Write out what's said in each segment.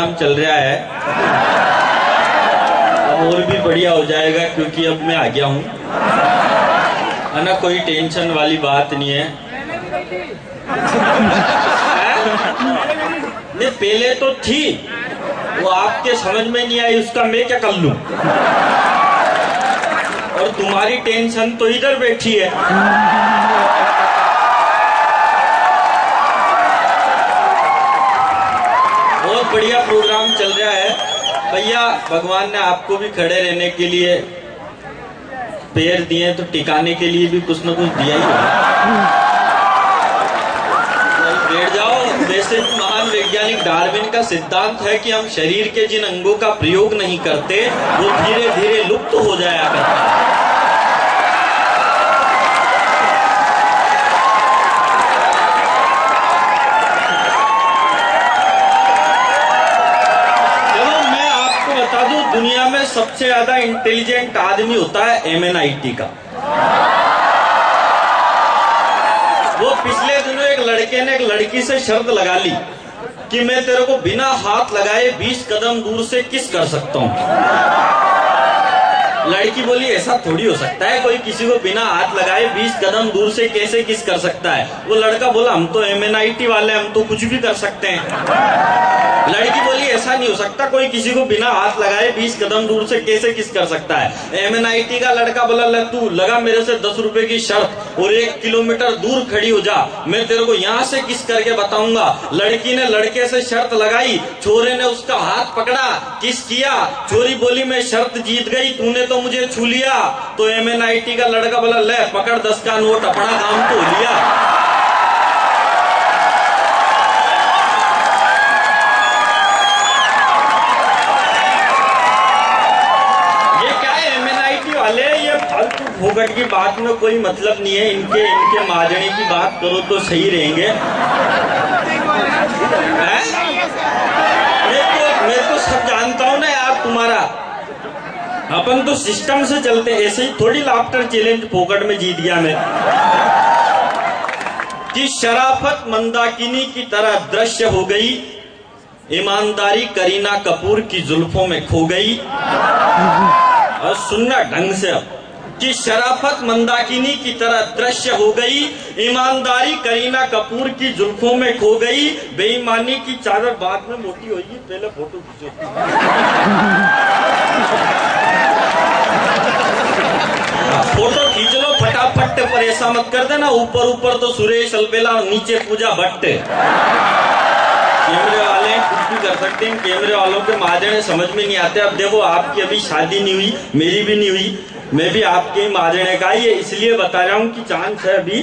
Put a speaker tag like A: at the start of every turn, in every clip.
A: Programme चल रहा है अब और भी बढ़िया हो जाएगा, क्योंकि अब मैं आ गया हूँ, है ना। कोई टेंशन वाली बात नहीं है। नहीं, पहले तो थी, वो आपके समझ में नहीं आई, उसका मैं क्या कर लूं। और तुम्हारी टेंशन तो इधर बैठी है। बहुत बढ़िया प्रोग्राम चल रहा है भैया। भगवान ने आपको भी खड़े रहने के लिए पैर दिए, तो टिकाने के लिए भी कुछ न कुछ दिया ही होगा। बैठ जाओ। वैसे भी महान वैज्ञानिक डार्विन का सिद्धांत है कि हम शरीर के जिन अंगों का प्रयोग नहीं करते वो धीरे धीरे लुप्त हो जाया करता है। दुनिया में सबसे ज्यादा इंटेलिजेंट आदमी होता है MNIT का। वो पिछले दिनों एक लड़के ने एक लड़की से शर्त लगा ली कि मैं तेरे को बिना हाथ लगाए 20 कदम दूर से किस कर सकता हूँ। लड़की बोली ऐसा थोड़ी हो सकता है, कोई किसी को बिना हाथ लगाए 20 कदम दूर से कैसे किस कर सकता है। वो लड़का बोला हम तो MNIT वाले, हम तो कुछ भी कर सकते हैं। लड़की बोली ऐसा नहीं हो सकता, कोई किसी को बिना हाथ लगाए 20 कदम दूर से कैसे किस कर सकता है। MNIT का लड़का बोला तू लगा मेरे से 10 रुपए की शर्त और 1 किलोमीटर दूर खड़ी हो जा, मैं तेरे को यहाँ से किस करके बताऊंगा। लड़की ने लड़के से शर्त लगाई, छोरे ने उसका हाथ पकड़ा, किस किया। छोरी बोली मैं शर्त जीत गई, तूने तो मुझे छू लिया। तो MNIT का लड़का बोला ले पकड़ 10 का नोट, अपना काम तो लिया। फोकट की बात में कोई मतलब नहीं है, इनके माजने की बात करो तो सही रहेंगे। मैं तो सब जानता हूँ ना यार तुम्हारा। अपन तो सिस्टम से चलते, ऐसे ही थोड़ी लाफ्टर चैलेंज फोकट में जीत गया मैं। कि शराफत मंदाकिनी की तरह दृश्य हो गई, ईमानदारी करीना कपूर की जुल्फों में खो गई। और सुनना ढंग से अब, कि शराफत मंदाकिनी की तरह दृश्य हो गई, ईमानदारी करीना कपूर की जुल्फों में खो गई। बेईमानी की चादर बाद में मोटी होगी, पहले फोटो खींचो। फोटो खींच लो फटाफट, पर ऐसा मत कर देना ऊपर ऊपर तो सुरेश अलबेला, नीचे पूजा भट्ट। कैमरे वाले कुछ भी कर सकते हैं, कैमरे वालों के माजने समझ में नहीं आते। अब देखो आपकी अभी शादी नहीं हुई, मेरी भी नहीं हुई, मैं भी आपके माजने का ये इसलिए बता रहा हूँ कि चांस है अभी।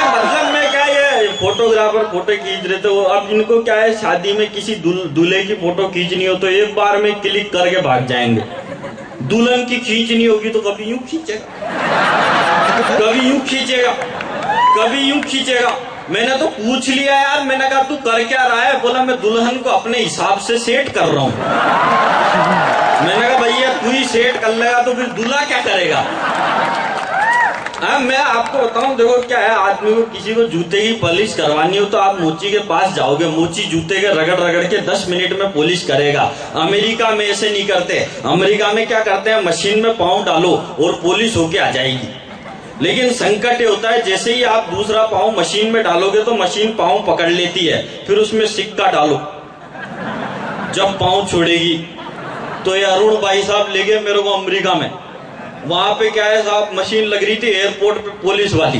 A: मतलब मैं क्या, ये फोटोग्राफर फोटो खींच रहे थे, अब इनको क्या है, शादी में किसी दूल्हे की फोटो खींचनी हो तो एक बार में क्लिक करके भाग जाएंगे। दुल्हन की खींचनी होगी तो कभी यूं खींचेगा, कभी यूं खींचेगा, कभी यूं खींचेगा। मैंने तो पूछ लिया यार, मैंने कहा तू कर क्या रहा है। बोला मैं दुल्हन को अपने हिसाब से सेट कर रहा हूँ। मैंने कहा भैया तू ही सेट कर लेगा तो फिर दूल्हा क्या करेगा। मैं आपको बताऊं, देखो क्या है, आदमी को किसी को जूते की पॉलिश करवानी हो तो आप मोची के पास जाओगे, मोची जूते के रगड़ रगड़ के 10 मिनट में पॉलिश करेगा। अमेरिका में ऐसे नहीं करते। अमेरिका में क्या करते हैं, मशीन में पाँव डालो और पॉलिश होके आ जाएगी। लेकिन संकट ये होता है, जैसे ही आप दूसरा पाँव मशीन में डालोगे तो मशीन पाँव पकड़ लेती है, फिर उसमें सिक्का डालो, जब पाँव छोड़ेगी। तो ये अरुण भाई साहब ले गए मेरे को अमेरिका में। वहां पे क्या है साहब, मशीन लग रही थी एयरपोर्ट पे पुलिस वाली।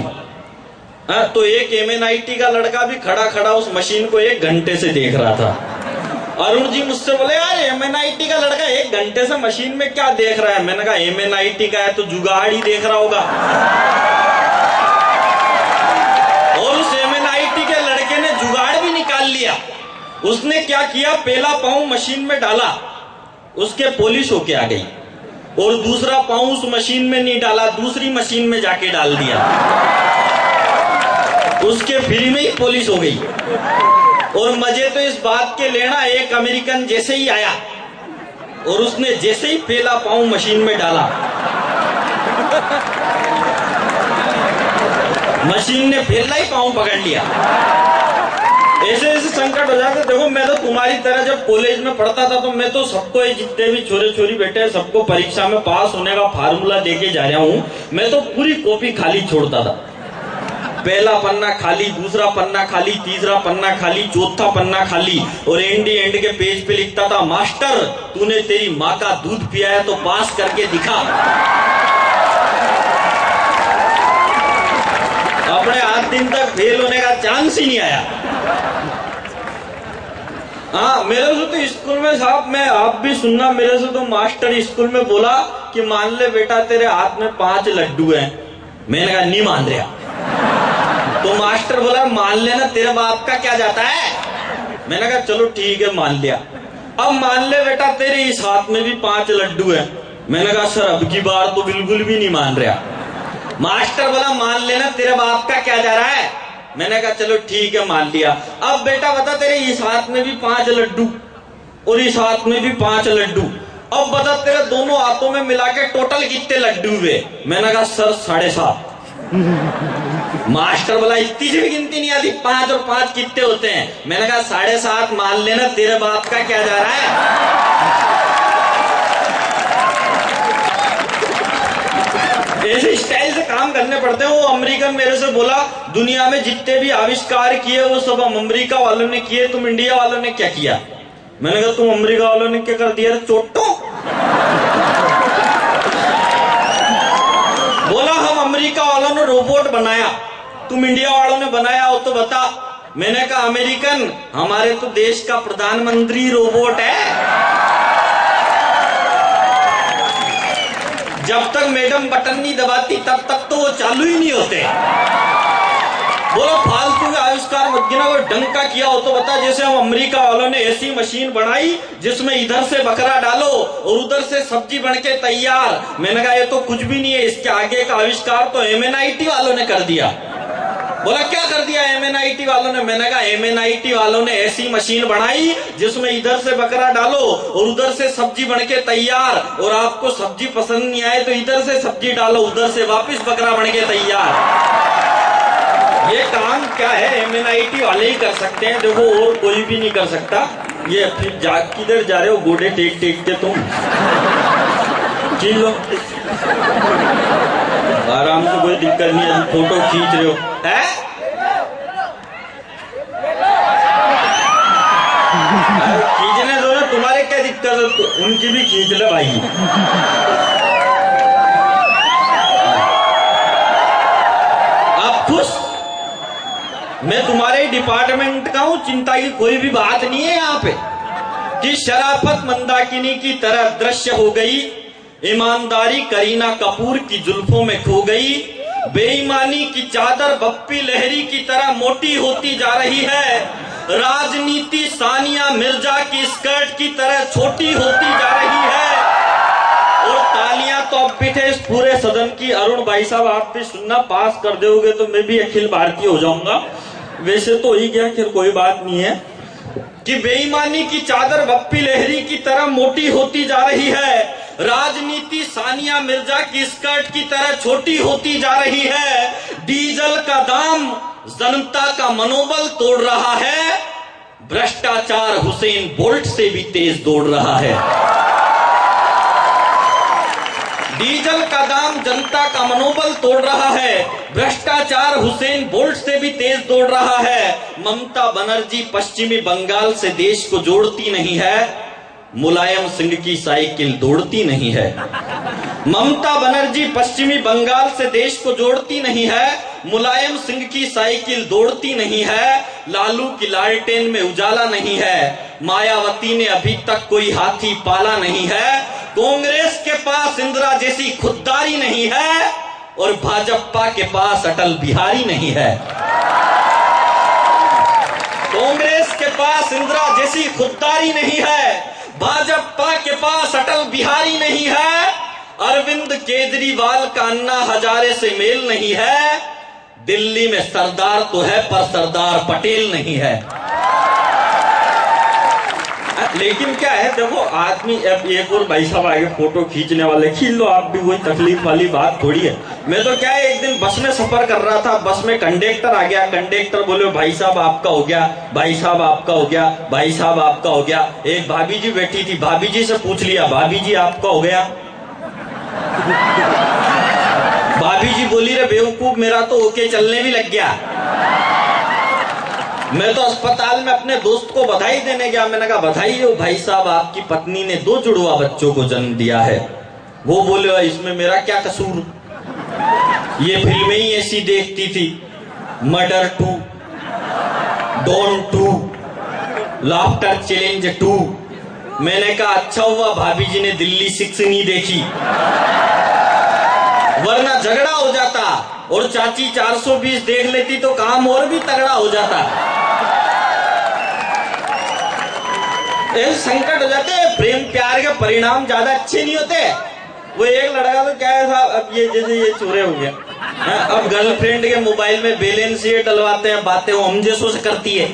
A: तो एक MNIT का लड़का भी खड़ा खड़ा उस मशीन को 1 घंटे से देख रहा था। अरुण जी मुझसे बोले यार MNIT का लड़का 1 घंटे से मशीन में क्या देख रहा है। मैंने कहा MNIT का है तो जुगाड़ ही देख रहा होगा। और उस MNIT के लड़के ने जुगाड़ भी निकाल लिया। उसने क्या किया, पहला पाँव मशीन में डाला, उसके पॉलिश होके आ गई, और दूसरा पाँव उस मशीन में नहीं डाला, दूसरी मशीन में जाके डाल दिया, उसके फ्री में ही पॉलिश हो गई। और मजे तो इस बात के लेना, एक अमेरिकन जैसे ही आया और उसने जैसे ही पहला पाँव मशीन में डाला, मशीन ने पहला ही पाँव पकड़ लिया। ऐसे संकट हो जाता। देखो मैं तो तुम्हारी तरह जब कॉलेज में पढ़ता था तो मैं तो सबको, जितने भी छोरे छोरी बैठे हैं सबको परीक्षा में पास होने का फार्मूला देके जा रहा हूँ। मैं तो पूरी कॉपी खाली छोड़ता था। पहला पन्ना खाली, दूसरा पन्ना खाली, तीसरा पन्ना खाली, चौथा पन्ना खाली, और एंड के पेज पे लिखता था, मास्टर तूने तेरी माँ का दूध पिया है तो पास करके दिखा। अपने 8 दिन तक फेल होने का चांस ही नहीं आया। हाँ, मेरे से तो स्कूल में साहब, मैं आप भी सुनना, मेरे से तो मास्टर स्कूल में बोला कि मान ले बेटा तेरे हाथ में 5 लड्डू हैं। मैंने कहा नहीं मान रहा। तो मास्टर बोला मान लेना, तेरे बाप का क्या जाता है। मैंने कहा चलो ठीक है मान लिया। अब मान ले बेटा तेरे इस हाथ में भी 5 लड्डू हैं। मैंने कहा सर अब की बार तो बिल्कुल भी नहीं मान रहा। मास्टर बोला मान लेना, तेरे बाप का क्या जा रहा है। मैंने कहा चलो ठीक है मान लिया। अब बेटा बता तेरे इस हाथ में भी 5 लड्डू और इस हाथ में भी 5 लड्डू, अब बता तेरे दोनों हाथों में मिला के टोटल कितने लड्डू हुए। मैंने कहा सर 7.5। मास्टर बोला इतनी सी भी गिनती नहीं आती, 5 और 5 कितने होते हैं। मैंने कहा 7.5 मान लेना, तेरे बाप का क्या जा रहा है। ऐसे स्टाइल से काम करने पड़ते हैं। वो अमेरिकन मेरे से बोला दुनिया में जितने भी आविष्कार किए वो सब हम अमेरिका वालों ने किए, तुम इंडिया वालों ने क्या किया। मैंने कहा तुम अमेरिका वालों ने क्या कर दिया चोटो। बोला हम अमेरिका वालों ने रोबोट बनाया, तुम इंडिया वालों ने बनाया हो तो बता। मैंने कहा अमेरिकन, हमारे तो देश का प्रधानमंत्री रोबोट है। जब तक मैडम बटन नहीं दबाती तब तक तो वो चालू ही नहीं होते। बोलो फालतू के आविष्कार मत गिना, वो ढंग का किया हो तो बता। जैसे हम अमेरिका वालों ने ऐसी मशीन बनाई जिसमें इधर से बकरा डालो और उधर से सब्जी बन के तैयार। मैंने कहा ये तो कुछ भी नहीं है, इसके आगे का आविष्कार तो MNIT वालों ने कर दिया। बोला क्या कर दिया MNIT वालों ने। मैंने कहा MNIT वालों ने ऐसी मशीन बनाई जिसमें इधर से बकरा डालो और उधर से सब्जी बन के तैयार, और आपको सब्जी पसंद नहीं आए तो इधर से सब्जी डालो, उधर से वापस बकरा बन के तैयार। ये काम क्या है MNIT वाले ही कर सकते हैं, देखो और कोई भी नहीं कर सकता। ये फिर किधर जा रहे हो गोडे टेक टेक के तुम। लो आराम से, कोई दिक्कत नहीं है, फोटो खींच रहे हो है? खींचने दो ना, तुम्हारे क्या दिक्कत है, उनकी भी खींच ले भाई। आप खुश, मैं तुम्हारे डिपार्टमेंट का हूं, चिंता की कोई भी बात नहीं है यहाँ पे। कि शराफत मंदाकिनी की तरह दृश्य हो गई, ईमानदारी करीना कपूर की जुल्फों में खो गई, बेईमानी की चादर बप्पी लहरी की तरह मोटी होती जा रही है, राजनीति सानिया मिर्जा की स्कर्ट की तरह छोटी होती जा रही है। और तालियां तो अब भी थे इस पूरे सदन की। अरुण भाई साहब आप भी सुनना, पास कर दोगे तो मैं भी अखिल भारतीय हो जाऊंगा। वैसे तो ही गया, फिर कोई बात नहीं है। कि बेईमानी की चादर बप्पी लहरी की तरह मोटी होती जा रही है, राजनीति सानिया मिर्जा की स्कर्ट की तरह छोटी होती जा रही है, डीजल का दाम जनता का मनोबल तोड़ रहा है, भ्रष्टाचार हुसैन बोल्ट से भी तेज दौड़ रहा है। डीजल का दाम जनता का मनोबल तोड़ रहा है, भ्रष्टाचार हुसैन बोल्ट से भी तेज दौड़ रहा है। ममता बनर्जी पश्चिमी बंगाल से देश को जोड़ती नहीं है, मुलायम सिंह की साइकिल दौड़ती नहीं है। ममता बनर्जी पश्चिमी बंगाल से देश को जोड़ती नहीं है, मुलायम सिंह की साइकिल दौड़ती नहीं है, लालू की लालटेन में उजाला नहीं है, मायावती ने अभी तक कोई हाथी पाला नहीं है, कांग्रेस के पास इंदिरा जैसी खुददारी नहीं है, और भाजपा के पास अटल बिहारी नहीं है। कांग्रेस के पास इंदिरा जैसी खुददारी नहीं है, भाजपा के पास अटल बिहारी नहीं है, अरविंद केजरीवाल का अन्ना हजारे से मेल नहीं है, दिल्ली में सरदार तो है पर सरदार पटेल नहीं है। लेकिन क्या है, देखो आदमी, एक और भाई साहब आगे फोटो खींचने वाले, खींच लो आप भी, कोई तकलीफ वाली बात थोड़ी है। मैं तो क्या है, एक दिन बस में सफर कर रहा था, बस में कंडक्टर आ गया। कंडक्टर बोले भाई साहब आपका हो गया, भाई साहब आपका हो गया, भाई साहब आपका हो गया। एक भाभी जी बैठी थी, भाभी जी से पूछ लिया भाभी जी आपका हो गया? भाभी जी बोली रे बेवकूफ, मेरा तो ओके चलने भी लग गया। मैं तो अस्पताल में अपने दोस्त को बधाई देने गया। मैंने कहा बधाई हो भाई साहब, आपकी पत्नी ने 2 जुड़वा बच्चों को जन्म दिया है। वो बोले इसमें मेरा क्या कसूर, ये फिल्में ही ऐसी देखती थी, मर्डर 2, डॉन 2, लाफ्टर चैलेंज 2। मैंने कहा अच्छा हुआ भाभी जी ने दिल्ली 6 नहीं देखी, वरना झगड़ा हो जाता। और चाची 420 देख लेती तो काम और भी तगड़ा हो जाता। संकट हो जाते। प्रेम प्यार के परिणाम ज्यादा अच्छे नहीं होते। वो एक लड़का तो क्या है साहब, अब ये जैसे ये चोरे हो गया, अब गर्लफ्रेंड के मोबाइल में बैलेंस ये डलवाते हैं, बातें वो हम जैसों से करती है।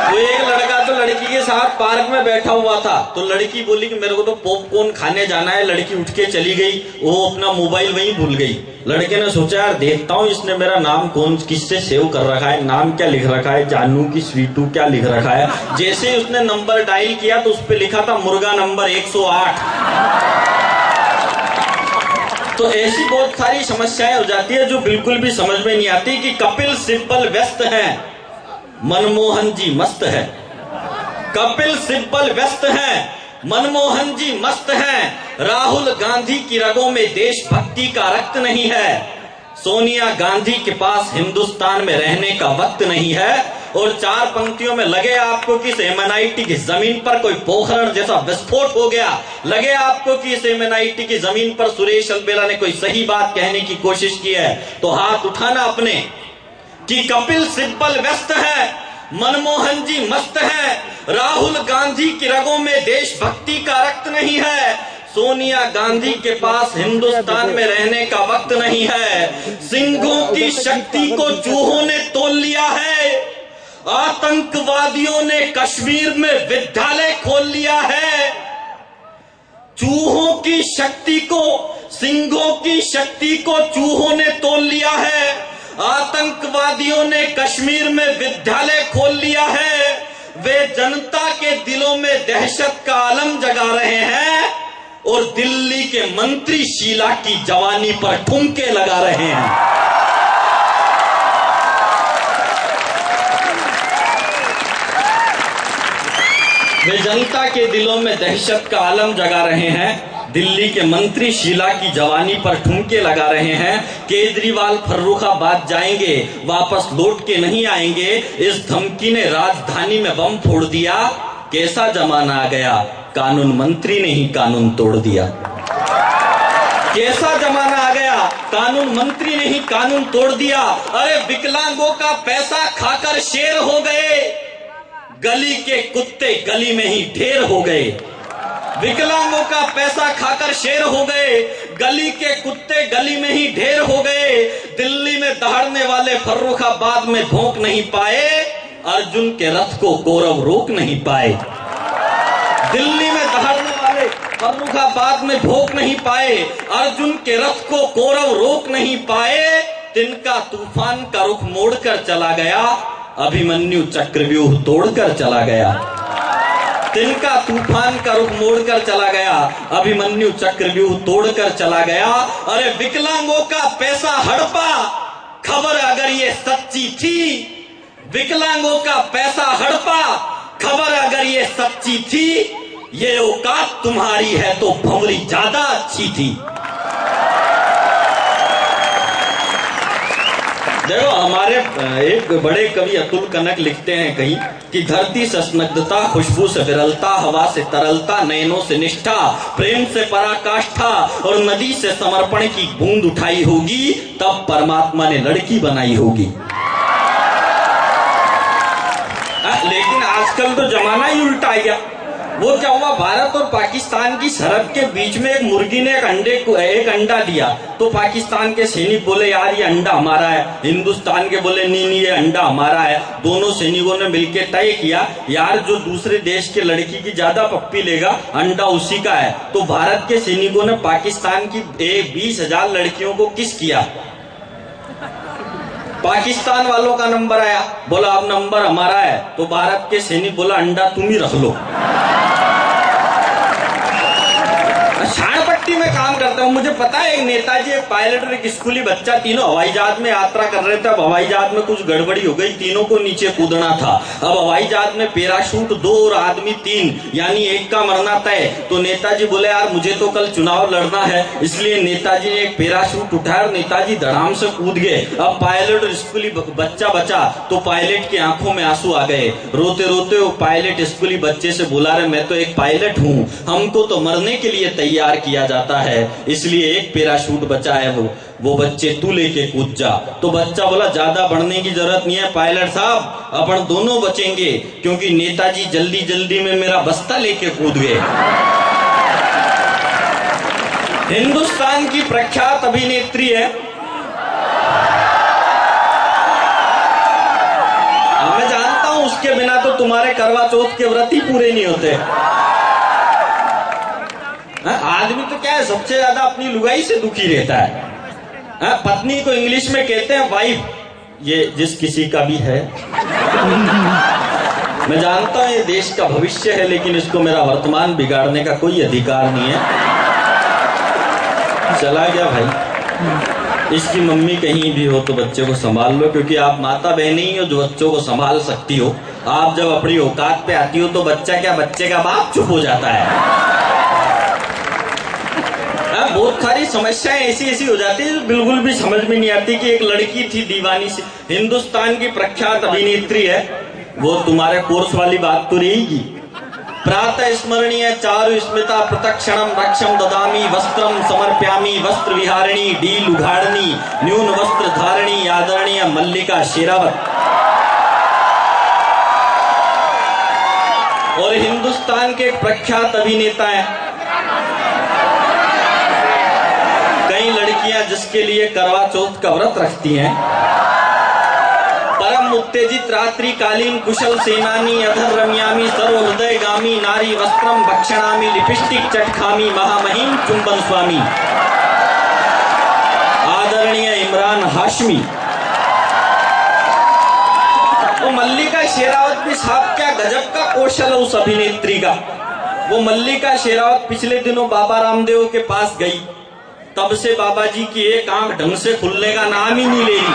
A: वो एक लड़का तो लड़की के साथ पार्क में बैठा हुआ था, तो लड़की बोली कि मेरे को तो पॉपकॉर्न खाने जाना है। लड़की उठ के चली गई, वो अपना मोबाइल वहीं भूल गई। लड़के ने सोचा यार देखता हूँ इसने मेरा नाम कौन किससे सेव कर रखा है, नाम क्या लिख रखा है, जानू की स्वीटू क्या लिख रखा है। जैसे ही उसने नंबर डायल किया तो उस पर लिखा था मुर्गा नंबर 108। तो ऐसी बहुत सारी समस्याएं हो जाती है जो बिल्कुल भी समझ में नहीं आती कि कपिल सिब्बल व्यस्त हैं, मनमोहन जी मस्त है। कपिल सिब्बल व्यस्त हैं, मनमोहन जी मस्त हैं। राहुल गांधी की रगों में देशभक्ति का रक्त नहीं है। सोनिया गांधी के पास हिंदुस्तान में रहने का वक्त नहीं है। और 4 पंक्तियों में लगे आपको कि इस एमएनआईटी की जमीन पर कोई पोखरण जैसा विस्फोट हो गया, लगे आपको कि इस एमएनआईटी की जमीन पर सुरेश अलबेला ने कोई सही बात कहने की कोशिश की है, तो हाथ उठाना अपने कि कपिल सिब्बल व्यस्त है, मनमोहन जी मस्त है। राहुल गांधी की रगों में देशभक्ति का रक्त नहीं है। सोनिया गांधी के पास हिंदुस्तान में रहने का वक्त नहीं है। सिंहों की शक्ति को चूहों ने तोल लिया है। आतंकवादियों ने कश्मीर में विद्यालय खोल लिया है। चूहों की शक्ति को, सिंहों की शक्ति को चूहों ने तोल लिया है। आतंकवादियों ने कश्मीर में विद्यालय खोल लिया है। वे जनता के दिलों में दहशत का आलम जगा रहे हैं और दिल्ली के मंत्री शीला की जवानी पर ठुमके लगा रहे हैं। वे जनता के दिलों में दहशत का आलम जगा रहे हैं, दिल्ली के मंत्री शीला की जवानी पर ठुमके लगा रहे हैं। केजरीवाल फर्रुखाबाद जाएंगे, वापस लौट के नहीं आएंगे। इस धमकी ने राजधानी में बम फोड़ दिया। कैसा जमाना आ गया, कानून मंत्री ने ही कानून तोड़ दिया। कैसा जमाना आ गया, कानून मंत्री ने ही कानून तोड़ दिया। अरे विकलांगों का पैसा खाकर शेर हो गए, गली के कुत्ते गली में ही ढेर हो गए। विकलांगों का पैसा खाकर शेर हो गए, गली के कुत्ते गली में ही ढेर हो गए। दिल्ली में दहाड़ने वाले फर्रुखाबाद में भोंक नहीं पाए, अर्जुन के रथ को कौरव रोक नहीं पाए। दिल्ली में दहाड़ने वाले फर्रुखाबाद में भोंक नहीं पाए, अर्जुन के रथ को कौरव रोक नहीं पाए। तिनका तूफान का रुख मोड़कर चला गया, अभिमन्यु चक्रव्यूह तोड़कर चला गया। तिनका तूफान का रुख मोड़कर चला गया, अभिमन्यु चक्रव्यूह तोड़कर चला गया। अरे विकलांगों का पैसा हड़पा, खबर अगर ये सच्ची थी, विकलांगों का पैसा हड़पा, खबर अगर ये सच्ची थी, ये औकात तुम्हारी है तो भंवरी ज्यादा अच्छी थी। देखो हमारे एक बड़े कवि अतुल कनक लिखते हैं कहीं कि धरती से स्निग्धता, खुशबू से विरलता, हवा से तरलता, नयनों से निष्ठा, प्रेम से पराकाष्ठा और नदी से समर्पण की बूंद उठाई होगी, तब परमात्मा ने लड़की बनाई होगी। लेकिन आजकल तो जमाना ही उल्टा गया। वो क्या हुआ, भारत और पाकिस्तान की सरहद के बीच में एक मुर्गी ने एक अंडा दिया। तो पाकिस्तान के सैनिक बोले यार ये अंडा हमारा है, हिंदुस्तान के बोले नहीं नहीं ये अंडा हमारा है। दोनों सैनिकों ने मिलकर तय किया यार जो दूसरे देश के लड़की की ज्यादा पप्पी लेगा अंडा उसी का है। तो भारत के सैनिकों ने पाकिस्तान की 20,000 लड़कियों को किस किया। पाकिस्तान वालों का नंबर आया, बोला अब नंबर हमारा है। तो भारत के सैनिक बोला अंडा तुम ही रख लो। शानपट्टी में काम करता हूँ, मुझे पता है एक नेताजी, एक पायलट और एक स्कूली बच्चा तीनों हवाई जहाज में यात्रा कर रहे थे। अब हवाई जहाज में कुछ गड़बड़ी हो गई, तीनों को नीचे कूदना था। अब हवाई जहाज में पैराशूट 2 और आदमी 3, यानी एक का मरना तय। तो नेताजी बोले यार मुझे तो कल चुनाव लड़ना है, इसलिए नेताजी ने एक पैराशूट उठाया और नेताजी धड़ाम से कूद गए। अब पायलट और स्कूली बच्चा बचा। तो पायलट की आंखों में आंसू आ गए। रोते रोते वो पायलट स्कूली बच्चे से बोला रहे मैं तो एक पायलट हूँ, हमको तो मरने के लिए तैयार किया जाता है, इसलिए एक पैराशूट बचा है, वो बच्चे तू लेके कूद जा। तो बच्चा बोला ज्यादा बढ़ने की जरूरत नहीं है पायलट साहब, अपन दोनों बचेंगे, क्योंकि नेताजी जल्दी जल्दी में मेरा बस्ता लेके कूद गए। हिंदुस्तान की प्रख्यात अभिनेत्री है, मैं जानता हूं उसके बिना तो तुम्हारे करवा चौथ के व्रत ही पूरे नहीं होते। आदमी तो क्या है सबसे ज्यादा अपनी लुगाई से दुखी रहता है। पत्नी को इंग्लिश में कहते हैं वाइफ, ये जिस किसी का भी है। मैं जानता हूं ये देश का भविष्य है, लेकिन इसको मेरा वर्तमान बिगाड़ने का कोई अधिकार नहीं है। चला गया भाई। इसकी मम्मी कहीं भी हो तो बच्चे को संभाल लो, क्योंकि आप माता बहन ही हो जो बच्चों को संभाल सकती हो। आप जब अपनी औकात पे आती हो तो बच्चा क्या, बच्चे का बाप चुप हो जाता है। बहुत सारी समस्याएं ऐसी हो जाती है जो बिल्कुल भी समझ में नहीं आती। कि एक लड़की थी दीवानी सी, हिंदुस्तान की प्रख्यात अभिनेत्री है, वो तुम्हारे कोर्स वाली बात तो रहेगी। प्रातः स्मरणीय चारु स्मिता प्रतक्षणम रक्षम ददामी वस्त्रम समर्प्यामी वस्त्र विहारिणी डील उघाड़नी न्यून वस्त्र धारणी आदरणीय मल्लिका शेरावत। और हिंदुस्तान के प्रख्यात अभिनेता हैं कई लड़कियां जिसके लिए करवा चौथ का व्रत रखती हैं। परम उत्तेजित रात्रिकालीन कुशल सेनानी अधर रम्यामी सर्व हृदय गामी नारी वस्त्रम भक्षणामी लिपस्टिक चटखामी महामहिम चुंबन स्वामी आदरणीय इमरान हाशमी। वो मल्लिका शेरावत भी साहब क्या गजब का कौशल है उस अभिनेत्री का। वो मल्लिका शेरावत पिछले दिनों बाबा रामदेव के पास गई, तब से बाबा जी की एक आंख ढंग से खुलने का नाम ही नहीं ले रही।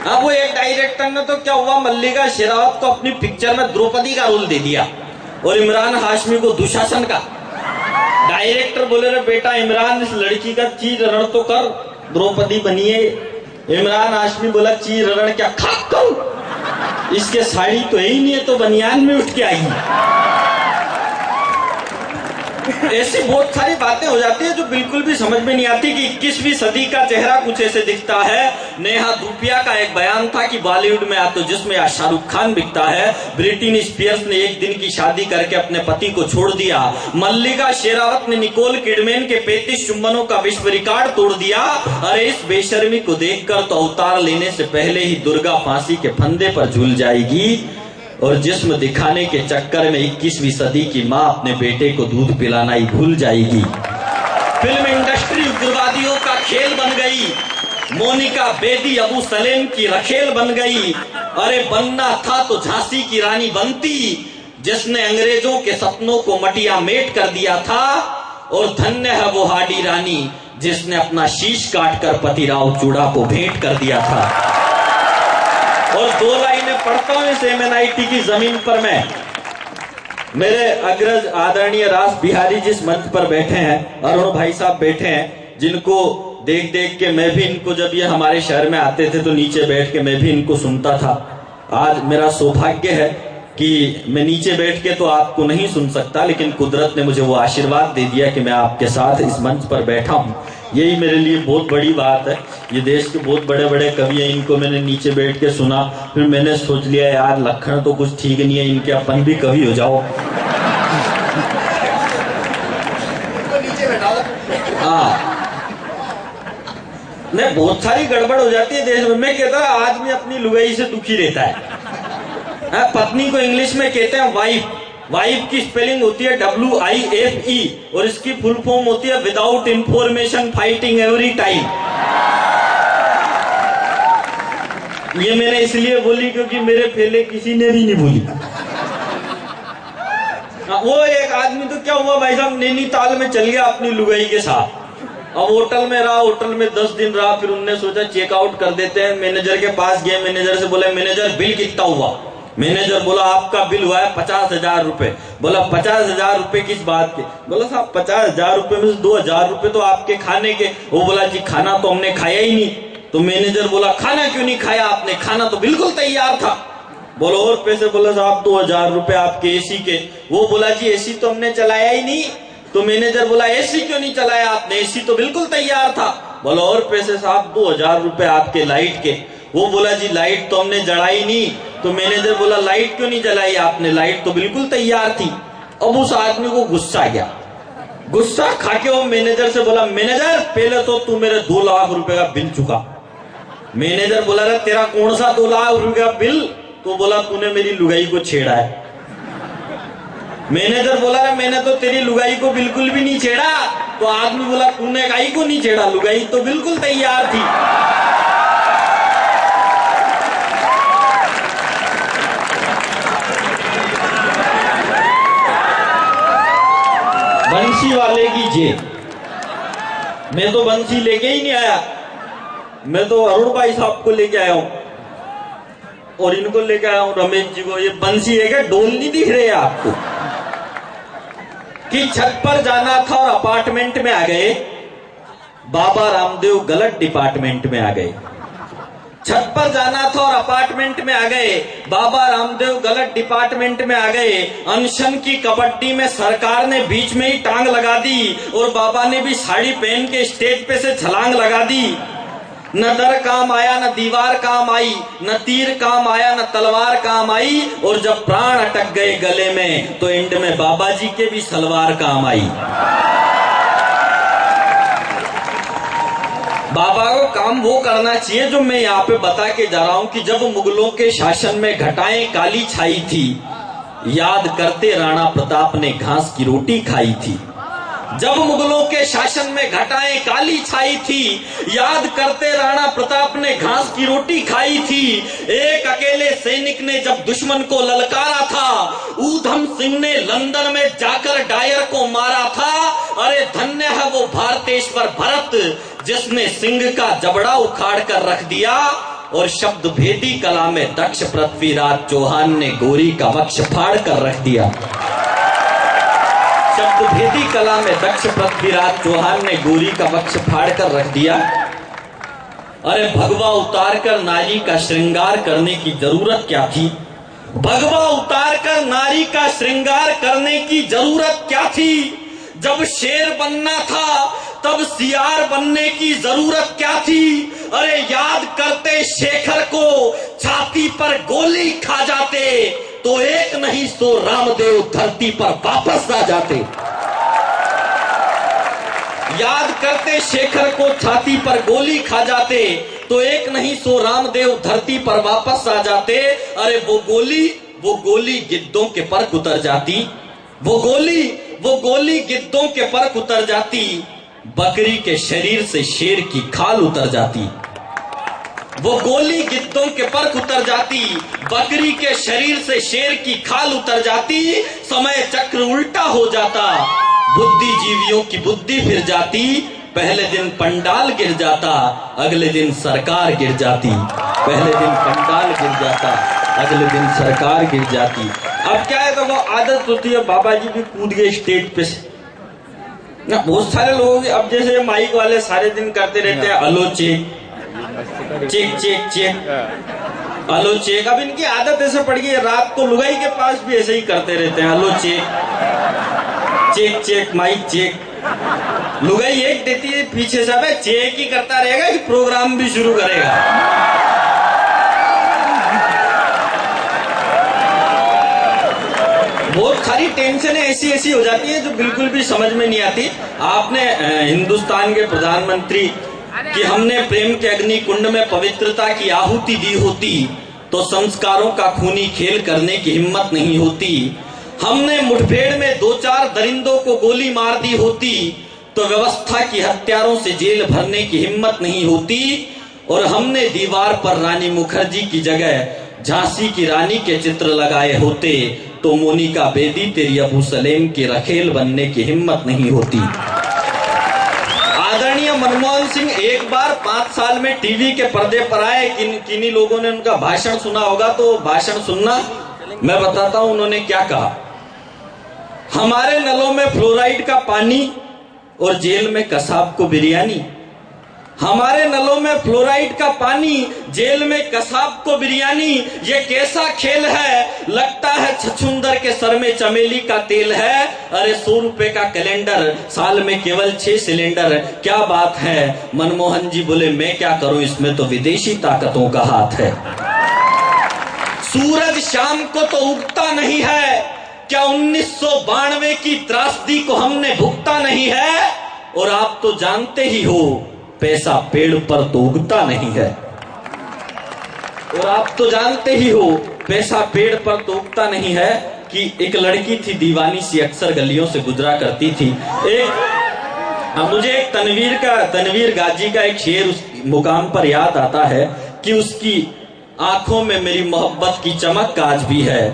A: अब वो एक डायरेक्टर ने तो क्या हुआ, मल्लिका शेरावत को अपनी पिक्चर में द्रौपदी का रोल दे दिया और इमरान हाशमी को दुशासन का। डायरेक्टर बोले रे बेटा इमरान इस लड़की का चीर रण तो कर, द्रौपदी बनिए। इमरान हाशमी बोला चीर रण क्या खाक करूं, इसके साड़ी तो यही नहीं है, तो बनियान में उठ के आई। ऐसी बहुत सारी बातें हो जाती है जो बिल्कुल भी समझ में नहीं आती। कि 21वीं सदी का चेहरा कुछ ऐसे दिखता है। नेहा धूपिया का एक बयान था कि बॉलीवुड में तो जिसमें शाहरुख खान बिकता है। ब्रिटनी स्पीयर्स ने एक दिन की शादी करके अपने पति को छोड़ दिया। मल्लिका शेरावत ने निकोल किडमैन के 35 चुंबनों का विश्व रिकॉर्ड तोड़ दिया। अरे इस बेशर्मी को देखकर तो अवतार लेने से पहले ही दुर्गा फांसी के फंदे पर झूल जाएगी। और जिस्म दिखाने के चक्कर में 21वीं सदी की माँ अपने बेटे को दूध पिलाना ही भूल जाएगी। फिल्म इंडस्ट्री उग्रवादियों का खेल बन गई। मोनिका बेदी अबू सलेम की रखेल बन गई। अरे बनना था तो झांसी की रानी बनती, जिसने अंग्रेजों के सपनों को मटिया मेट कर दिया था। और धन्य है वो हाडी रानी जिसने अपना शीश काटकर पतिराव चूड़ा को भेंट कर दिया था। और 2 लाइनें पढ़ता हूं इस MNIT की जमीन पर मैं। मेरे अग्रज आदरणीय रास बिहारी जिस मंच पर बैठे हैं, अरुण भाई साहब बैठे हैं, जिनको देख देख के मैं भी इनको, जब ये हमारे शहर में आते थे तो नीचे बैठ के मैं भी इनको सुनता था। आज मेरा सौभाग्य है कि मैं नीचे बैठ के तो आपको नहीं सुन सकता, लेकिन कुदरत ने मुझे वो आशीर्वाद दे दिया कि मैं आपके साथ इस मंच पर बैठा हूं। यही मेरे लिए बहुत बड़ी बात है। ये देश के बहुत बड़े बड़े कवि हैं, इनको मैंने नीचे बैठ के सुना, फिर मैंने सोच लिया यार लक्षण तो कुछ ठीक नहीं है, इनके अपन भी कवि हो जाओ। हाँ, नहीं बहुत सारी गड़बड़ हो जाती है देश में। मैं कहता हूँ आदमी अपनी लुगाई से दुखी रहता है। पत्नी को इंग्लिश में कहते हैं वाइफ। वाइफ की स्पेलिंग होती है WIFE और इसकी फुल फॉर्म होती है without information fighting every time. ये मैंने इसलिए बोली क्योंकि मेरे पहले किसी ने भी नहीं बोली। वो एक आदमी तो क्या हुआ भाई साहब, नैनीताल में चल गया अपनी लुगाई के साथ। अब होटल में रहा, होटल में 10 दिन रहा, फिर उनने सोचा चेकआउट कर देते हैं। मैनेजर के पास गए, मैनेजर से बोले मैनेजर बिल कितना हुआ। मैनेजर बोला आपका बिल हुआ है 50,000 रुपए। बोला 50,000 रुपए किस बात के। बोला साहब 50,000 रुपए में से 2,000 रुपए तो आपके खाने के। वो बोला जी खाना तो हमने खाया ही नहीं। तो मैनेजर बोला खाना क्यों नहीं खाया आपने, खाना तो बिल्कुल तैयार था। बोलो और पैसे। बोला साहब 2,000 रुपए आपके एसी के। वो बोला जी एसी तो हमने चलाया ही नहीं। तो मैनेजर बोला एसी क्यों नहीं चलाया आपने, एसी तो बिल्कुल तैयार था। बोला और पैसे साहब 2,000 रुपए आपके लाइट के। वो बोला जी लाइट तो हमने जलाई नहीं। तो मैनेजर बोला लाइट क्यों नहीं जलाई आपने, लाइट तो बिल्कुल तैयार थी। अब उस आदमी को गुस्सा आ गया। गुस्सा खाके वो मैनेजर से बोला मैनेजर पहले तो तू मेरे 2 लाख रुपए का बिल चुका। मैनेजर बोला रे तेरा कौन सा 2 लाख रुपए का बिल। तो बोला तूने मेरी लुगाई को छेड़ा है। मैनेजर बोला रे मैंने तो तेरी लुगाई को बिल्कुल भी नहीं छेड़ा। तो आदमी बोला तूने काई को नहीं छेड़ा, लुगाई तो बिल्कुल तैयार थी। बंसी वाले की जेब। मैं तो बंसी लेके ही नहीं आया, मैं तो अरुण भाई साहब को लेके आया हूं और इनको लेके आया हूं रमेश जी को। ये बंसी है क्या, ढोल नहीं दिख रहे आपको। कि छत पर जाना था और अपार्टमेंट में आ गए, बाबा रामदेव गलत डिपार्टमेंट में आ गए। छत पर जाना था और अपार्टमेंट में आ गए, बाबा रामदेव गलत डिपार्टमेंट में आ गए। अनशन की कबड्डी में सरकार ने बीच में ही टांग लगा दी और बाबा ने भी साड़ी पहन के स्टेज पे से छलांग लगा दी। न डर काम आया, न दीवार काम आई, न तीर काम आया, न तलवार काम आई। और जब प्राण अटक गए गले में तो एंड में बाबा जी के भी सलवार काम आई। बाबा को काम वो करना चाहिए जो मैं यहाँ पे बता के जा रहा हूं कि जब मुगलों के शासन में घटाएं काली छाई थी, याद करते राणा प्रताप ने घास की रोटी खाई थी। जब मुगलों के शासन में घटाएं काली छाई थी, याद करते राणा प्रताप ने घास की रोटी खाई थी। एक अकेले सैनिक ने जब दुश्मन को ललकारा था, ऊधम सिंह ने लंदन में जाकर डायर को मारा था। अरे धन्य है वो भारतेश्वर भरत जिसने सिंह का जबड़ा उखाड़ कर रख दिया। और शब्द भेदी कला में दक्ष पृथ्वीराज चौहान ने गोरी का वक्ष फाड़ कर रख दिया। शब्द भेदी कला में दक्ष पृथ्वीराज चौहान ने गोरी का वक्ष फाड़ कर रख दिया। अरे भगवा उतार कर नारी का श्रृंगार करने की जरूरत क्या थी। भगवा उतार कर नारी का श्रृंगार करने की जरूरत क्या थी। जब शेर बनना था तब सियार बनने की जरूरत क्या थी। अरे याद करते शेखर को छाती पर गोली खा जाते तो एक नहीं सो रामदेव धरती पर वापस आ जाते। याद करते शेखर को छाती पर गोली खा जाते तो एक नहीं सो रामदेव धरती पर वापस आ जाते। अरे वो गोली गिद्धों के पर उतर जाती। वो गोली गिद्धों के पर उतर जाती। बकरी के शरीर से शेर की खाल उतर जाती। वो गोली गिद्धों के पर उतर जाती, बकरी के शरीर से शेर की खाल उतर जाती। समय चक्र उल्टा हो जाता, बुद्धिजीवियों की बुद्धि फिर जाती। पहले दिन पंडाल गिर जाता, अगले दिन सरकार गिर जाती। पहले दिन पंडाल गिर जाता, अगले दिन सरकार गिर जाती। अब क्या है, तो वो आदत होती है। बाबा जी भी कूद गए स्टेज पे से ना। बहुत सारे लोग अब जैसे माइक वाले सारे दिन करते रहते हैं hello check check check check अलो चेक। अब इनकी आदत ऐसे पड़ गई है, रात को लुगाई के पास भी ऐसे ही करते रहते हैं hello check check check mic check. लुगाई एक देती है पीछे से, अब चेक ही करता रहेगा कि प्रोग्राम भी शुरू करेगा। बहुत सारी टेंशनें ऐसी ऐसी हो जाती हैं जो बिल्कुल भी समझ में नहीं आती। आपने हिंदुस्तान के प्रधानमंत्री कि हमने प्रेम के अग्नि कुंड में पवित्रता की आहुति दी होती तो संस्कारों का खूनी खेल करने की हिम्मत नहीं होती। हमने मुठभेड़ में 2-4 दरिंदों को गोली मार दी होती तो व्यवस्था की हत्यारों से जेल भरने की हिम्मत नहीं होती। और हमने दीवार पर रानी मुखर्जी की जगह झांसी की रानी के चित्र लगाए होते तो मोनिका बेदी तेरी अबू सलेम की रखेल बनने की हिम्मत नहीं होती। आदरणीय मनमोहन सिंह एक बार 5 साल में टीवी के पर्दे पर आए। किन्हीं लोगों ने उनका भाषण सुना होगा, तो भाषण सुनना। मैं बताता हूं उन्होंने क्या कहा। हमारे नलों में फ्लोराइड का पानी और जेल में कसाब को बिरयानी। हमारे नलों में फ्लोराइड का पानी, जेल में कसाब को बिरयानी। ये कैसा खेल है, लगता है छछुंदर के सर में चमेली का तेल है। अरे 100 रुपए का कैलेंडर, साल में केवल 6 सिलेंडर, क्या बात है। मनमोहन जी बोले मैं क्या करूं, इसमें तो विदेशी ताकतों का हाथ है। सूरज शाम को तो उगता नहीं है, क्या 1992 की त्रासदी को हमने भुगता नहीं है। और आप तो जानते ही हो पैसा पेड़ पर तो उगता नहीं है। और आप तो जानते ही हो पैसा पेड़ पर तो उगता नहीं है कि एक लड़की थी दीवानी सी, अक्सर गलियों से गुजरा करती थी। मुझे एक तनवीर गाजी का एक शेर उस मुकाम पर याद आता है कि उसकी आंखों में मेरी मोहब्बत की चमक आज भी है,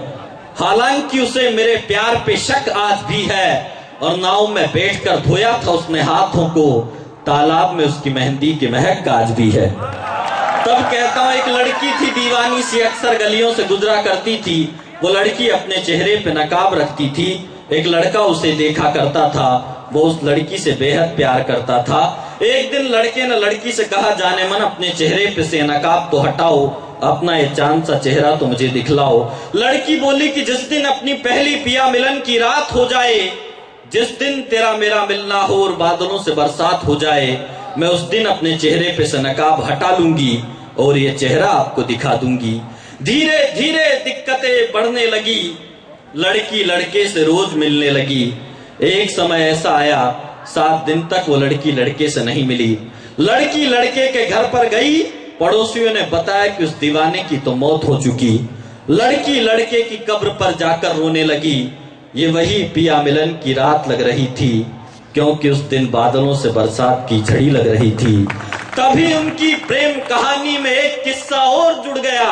A: हालांकि उसे मेरे प्यार पे शक आज भी है। और नाव में बैठकर धोया था उसने हाथों को, तालाब में उसकी मेहंदी की महक आज भी है। तब कहता हूं एक लड़की थी दीवानी सी, अक्सर गलियों से गुजरा करती थी। वो लड़की अपने चेहरे पे नकाब रखती थी। एक लड़का उसे देखा करता था, वो उस लड़की से बेहद प्यार करता था। एक दिन लड़के ने लड़की से कहा, जाने मन अपने चेहरे पे से नकाब तो हटाओ, अपना ये चांद सा चेहरा तो मुझे दिखलाओ। लड़की बोली कि जिस दिन अपनी पहली पिया मिलन की रात हो जाए, जिस दिन तेरा मेरा मिलना हो और बादलों से बरसात हो जाए, मैं उस दिन अपने चेहरे पे से नकाब हटा लूंगी और ये चेहरा आपको दिखा दूंगी। धीरे धीरे दिक्कतें बढ़ने लगी, लड़की लड़के से रोज मिलने लगी। एक समय ऐसा आया 7 दिन तक वो लड़की लड़के से नहीं मिली। लड़की लड़के के घर पर गई, पड़ोसियों ने बताया कि उस दीवाने की तो मौत हो चुकी। लड़की लड़के की कब्र पर जाकर रोने लगी। ये वही पिया मिलन की रात लग रही थी, क्योंकि उस दिन बादलों से बरसात की झड़ी लग रही थी। तभी उनकी प्रेम कहानी में एक किस्सा और जुड़ गया।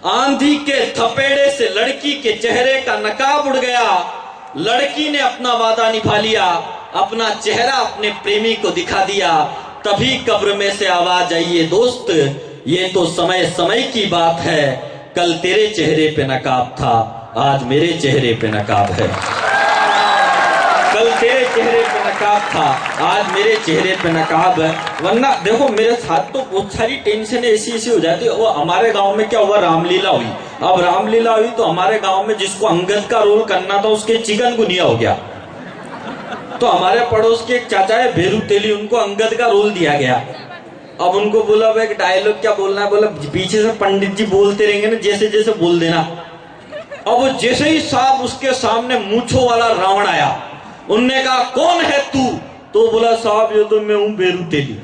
A: आंधी के थपेड़े से लड़की के चेहरे का नकाब उड़ गया। लड़की ने अपना वादा निभा लिया, अपना चेहरा अपने प्रेमी को दिखा दिया। तभी कब्र में से आवाज आई, ये दोस्त ये तो समय समय की बात है, कल तेरे चेहरे पे नकाब था, आज मेरे चेहरे पे नकाब है। कल तेरे चेहरे पे नकाब था, आज मेरे चेहरे पे नकाब है। वरना देखो मेरे साथ तो बहुत सारी टेंशन ऐसी ऐसी हो जाती है। वो हमारे गांव में क्या हुआ, रामलीला हुई। अब रामलीला हुई तो हमारे गांव में जिसको अंगद का रोल करना था उसके चिकनगुनिया हो गया। तो हमारे पड़ोस के एक चाचा है भेरू तेली, उनको अंगद का रोल दिया गया। अब उनको बोला भाई एक डायलॉग क्या बोलना है, बोला पीछे से पंडित जी बोलते रहेंगे ना, जैसे जैसे बोल देना। अब जैसे ही साहब उसके सामने मूंछों वाला रावण आया, उनने कहा कौन है तू, तो बोला साहब ये तो मैं हूं भेरू तेली।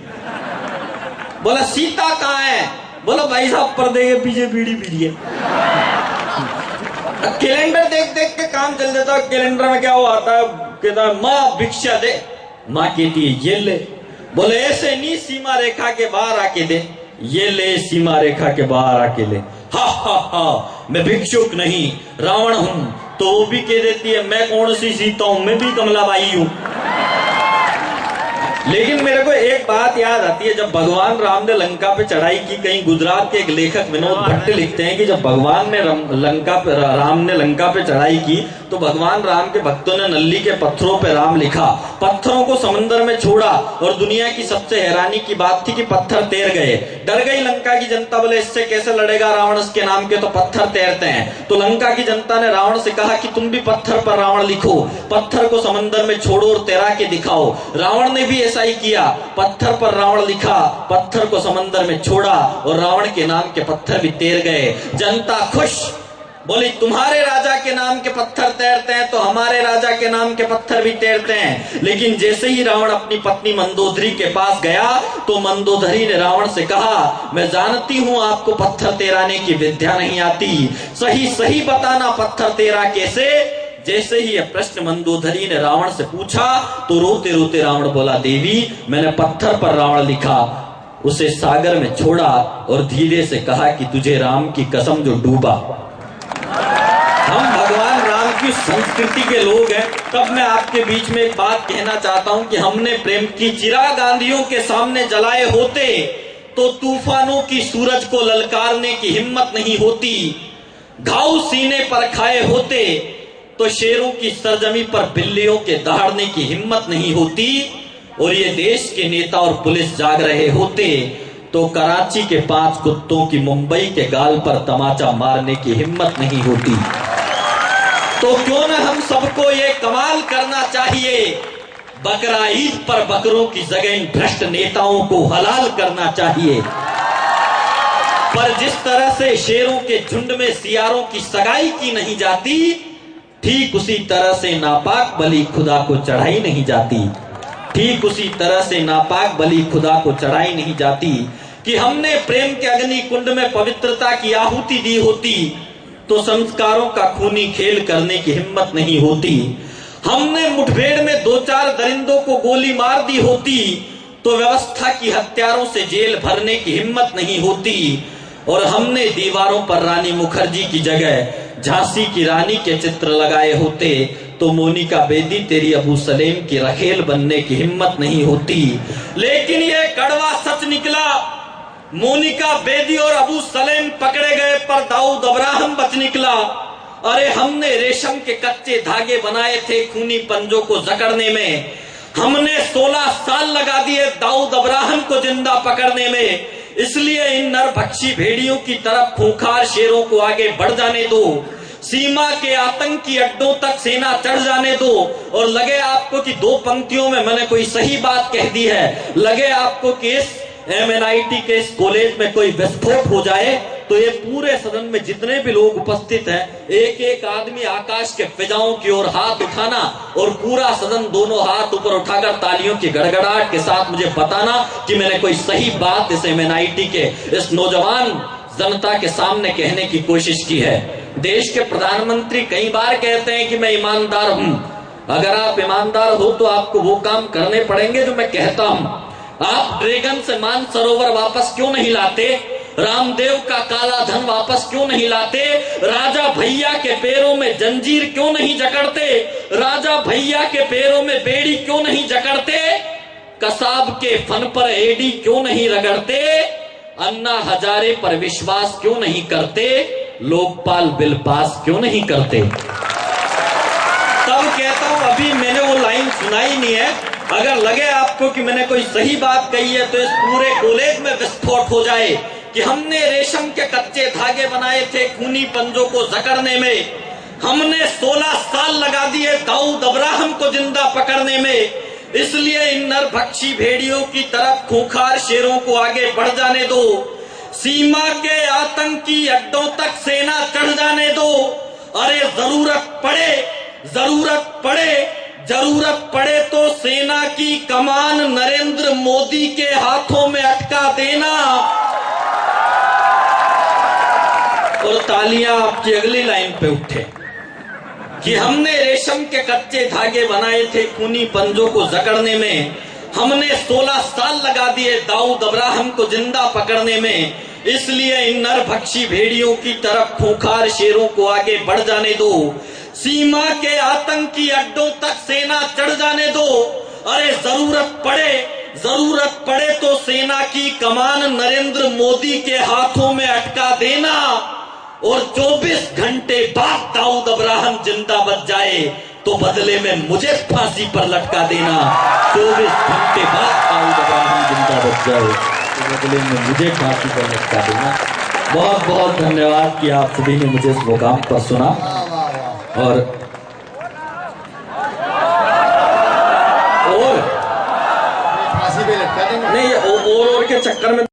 A: बोला सीता कहाँ है, बोला भाई साहब पर्दे के पीछे बीड़ी पीड़ी है। कैलेंडर देख देख के काम चल जाता है। कैलेंडर में क्या हुआ आता है, कहता है माँ भिक्षा दे, माँ कहती है ये ले। बोले ऐसे नहीं, सीमा रेखा के बाहर आके दे, ये ले सीमा रेखा के बाहर आके ले। हा हा हा, मैं भिक्षुक नहीं रावण हूं। तो वो भी कह देती है मैं कौन सी सीता हूं, मैं भी कमलाबाई हूं। लेकिन मेरे को एक बात याद आती है, जब भगवान राम ने लंका पे चढ़ाई की, कहीं गुजरात के एक लेखक विनोद भट्ट लिखते हैं कि जब भगवान ने राम ने लंका पे चढ़ाई की तो भगवान राम के भक्तों ने नल्ली के पत्थरों पे राम लिखा, पत्थरों को समंदर में छोड़ा। और दुनिया की सबसे हैरानी की बात थी कि पत्थर तैर गए। डर गई लंका की जनता, बोले इससे कैसे लड़ेगा रावण, इसके नाम के तो पत्थर तैरते हैं। तो लंका की जनता ने रावण से कहा कि तुम भी पत्थर पर रावण लिखो, पत्थर को समंदर में छोड़ो और तैरा के दिखाओ। रावण ने भी ऐसा ही किया, पत्थर पर रावण लिखा, पत्थर को समंदर में छोड़ा और रावण के नाम के पत्थर भी तैर गए। जनता खुश, बोली तुम्हारे राजा के नाम के पत्थर तैरते हैं तो हमारे राजा के नाम के पत्थर भी तैरते हैं। लेकिन जैसे ही रावण अपनी पत्नी मंदोदरी के पास गया तो मंदोदरी ने रावण से कहा, मैं जानती हूं आपको पत्थर तैराने की विद्या नहीं आती, सही सही बताना पत्थर तैरा कैसे। जैसे ही यह प्रश्न मंदोदरी ने रावण से पूछा तो रोते रोते रावण बोला, देवी मैंने पत्थर पर रावण लिखा, उसे सागर में छोड़ा और धीरे से कहा कि तुझे राम की कसम जो डूबा। हम भगवान राम की संस्कृति के लोग हैं। तब मैं आपके बीच में एक बात कहना चाहता हूं कि हमने प्रेम की चिराग आंधियों के सामने जलाए होते तो तूफानों की सूरज को ललकारने की हिम्मत नहीं होती, घाव सीने पर खाए होते तो शेरों की सरजमी पर बिल्लियों के दहाड़ने की हिम्मत नहीं होती, और ये देश के नेता और पुलिस जाग रहे होते तो कराची के 5 कुत्तों की मुंबई के गाल पर तमाचा मारने की हिम्मत नहीं होती। तो क्यों न हम सबको ये कमाल करना चाहिए, बकरा ईद पर बकरों की जगह इन भ्रष्ट नेताओं को हलाल करना चाहिए। पर जिस तरह से शेरों के झुंड में सियारों की सगाई की नहीं जाती, ठीक उसी तरह से नापाक बलि खुदा को चढ़ाई नहीं जाती। ठीक उसी तरह से नापाक बलि खुदा को चढ़ाई नहीं जाती कि हमने प्रेम के अग्नि कुंड में पवित्रता की आहुति दी होती तो संस्कारों का खूनी खेल करने की हिम्मत नहीं होती। हमने मुठभेड़ में 2-4 दरिंदों को गोली मार दी होती तो व्यवस्था की हत्यारों से जेल भरने की हिम्मत नहीं होती। और हमने दीवारों पर रानी मुखर्जी की जगह झांसी की रानी के चित्र लगाए होते तो मोनिका बेदी तेरी अबू सलेम की रखेल बनने की हिम्मत नहीं होती। लेकिन यह कड़वा सच निकला, मोनिका बेदी और अबू सलेम पकड़े गए पर दाऊद अब्राहम बच निकला। अरे हमने रेशम के कच्चे धागे बनाए थे खूनी पंजों को जकड़ने में, हमने 16 साल लगा दिए दाऊद अब्राहम को जिंदा पकड़ने में। इसलिए इन नरभक्षी भेड़ियों की तरफ खूंखार शेरों को आगे बढ़ जाने दो, सीमा के आतंकी अड्डों तक सेना चढ़ जाने दो। और लगे आपको कि 2 पंक्तियों में मैंने कोई सही बात कह दी है, लगे आपको कि इस MNIT के इस कॉलेज में कोई विस्फोट हो जाए तो ये पूरे सदन में जितने भी लोग उपस्थित हैं, एक एक आदमी आकाश के फिजाओं की ओर हाथ उठाना और पूरा सदन दोनों हाथ ऊपर उठाकर तालियों की गड़गड़ाहट के साथ मुझे बताना कि मैंने कोई सही बात इस MNIT के इस नौजवान जनता के सामने कहने की कोशिश की है। देश के प्रधानमंत्री कई बार कहते हैं कि मैं ईमानदार हूं। अगर आप ईमानदार हो तो आपको वो काम करने पड़ेंगे जो मैं कहता हूं। आप ड्रैगन से मानसरोवर वापस क्यों नहीं लाते? रामदेव का काला धन वापस क्यों नहीं लाते? राजा भैया के पैरों में जंजीर क्यों नहीं जकड़ते? राजा भैया के पैरों में बेड़ी क्यों नहीं जकड़ते? कसाब के फन पर एडी क्यों नहीं रगड़ते? अन्ना हजारे पर विश्वास क्यों नहीं करते? लोकपाल बिल पास क्यों नहीं करते? तब कहता हूं अभी मैंने वो लाइन सुनाई नहीं है। अगर लगे आपको कि मैंने कोई सही बात कही है तो इस पूरे कॉलेज में विस्फोट हो जाए कि हमने रेशम के कच्चे धागे बनाए थे खूनी पंजों को जकड़ने में, हमने 16 साल लगा दिए दाऊद अब्राहम को जिंदा पकड़ने में। इसलिए इन नरभक्षी भेड़ियों की तरफ खूंखार शेरों को आगे बढ़ जाने दो, सीमा के आतंकी अड्डों तक सेना चढ़ जाने दो। अरे जरूरत पड़े तो सेना की कमान नरेंद्र मोदी के हाथों में अटका देना। और तालियां आपकी अगली लाइन पे उठे कि हमने रेशम के कच्चे धागे बनाए थे खूनी पंजों को जकड़ने में, हमने 16 साल लगा दिए दाऊद अब्राहम को जिंदा पकड़ने में। इसलिए इन नरभक्षी भेड़ियों की तरफ खूंखार शेरों को आगे बढ़ जाने दो, सीमा के आतंकी अड्डों तक सेना चढ़ जाने दो। अरे जरूरत पड़े तो सेना की कमान नरेंद्र मोदी के हाथों में अटका देना। और 24 घंटे बाद दाऊद अब्राहम जिंदा बच जाए तो बदले में मुझे फांसी पर लटका देना। 24 घंटे बाद दाऊद अब्राहम जिंदा बच जाए तो बदले में मुझे फांसी पर लटका देना। बहुत बहुत धन्यवाद कि आप सभी ने मुझे इस मुकाम पर सुना। और फांसी पे लटका देंगे नहीं, और के चक्कर में